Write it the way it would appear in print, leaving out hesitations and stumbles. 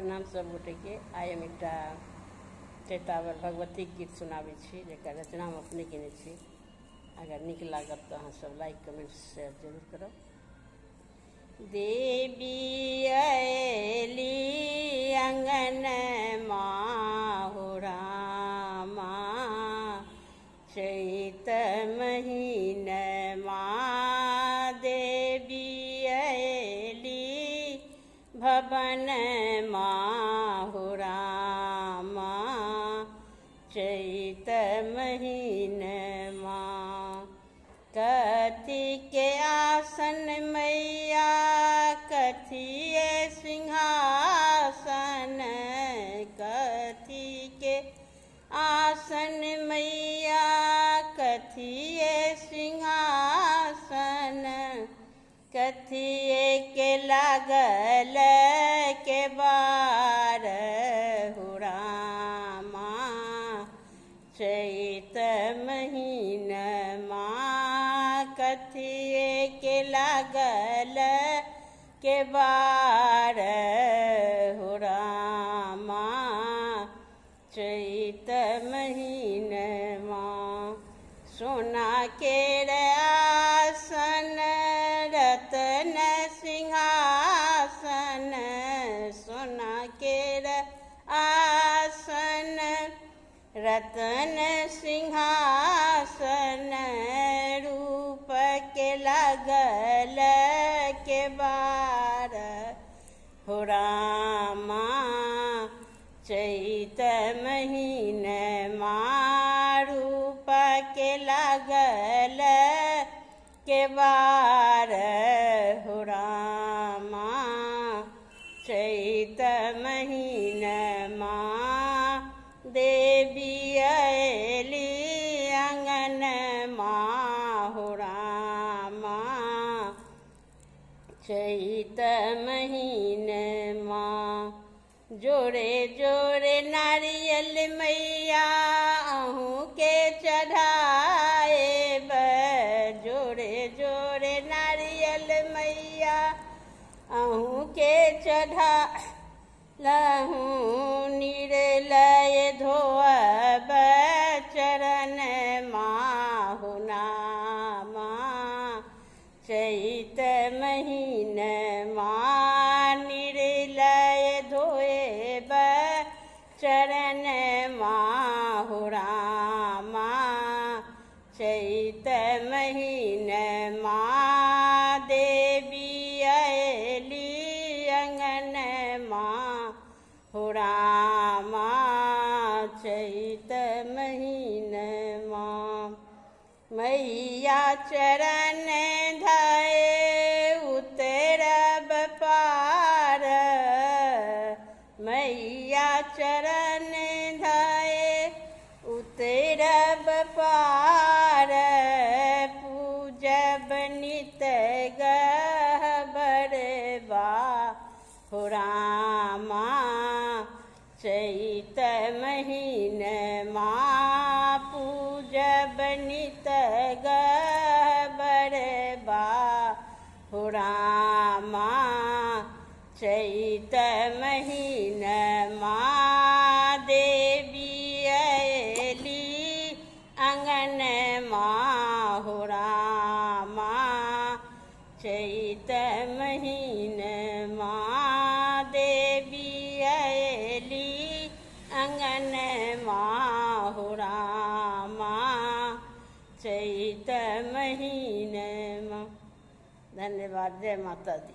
प्रणाम सब गोटे के। आइ हम एक चैतावर भगवती गीत सुनाबै छी जेकर रचना हम अपने केने छी। अगर नीक लागत तो अहाँ सब लाइक कमेंट शेयर जरूर करब। देवी अयली अंगन माहु रामा, चैत महीन देवी अयली भवन माहु रामा, चैत महीन कथी के आसन मैया, कथिए सिंहासन, कथी के आसन मैया, कथिए सिंहासन, कथिए के लागल के बार हो रामा, चैत महीन कथिए के लागल के बार हो रामा, चैत महीन सोना के आसन, रतन सिंहासन, सोना के आसन, रतन सिंहासन, रूप के लागल के बार हो रामा, चैत महीन रूप के लागल के बार हो रामा, चैत महीन देवी अयली अंगन माहु रामा, चैत महीन जोरे जोरे नारियल मैया अहूँ के चढ़ाएब, जोरे जोरे नारियल मैया अहूँ के चढ़ा लहूँ, निर्लय धोअब चरण माहु नामा, चैत महीन निर्लय धोएब चरण माहु रामा, चैत महीन देवी अयली अंगन माहु रामा, चैत महीन मैया चरण धए उतरब पार, मैया चरण धए उतरब पार, पूजब नित गहबर बाहु रामा, चैत महीन पूजब नित गहबर बाहु रामा, चैत महीन देवी अयली अंगन माहु रामा, चैत महीन देवी अयली अंगन माहु रामा, चैत महीन धन्यवाद। जय माता दी।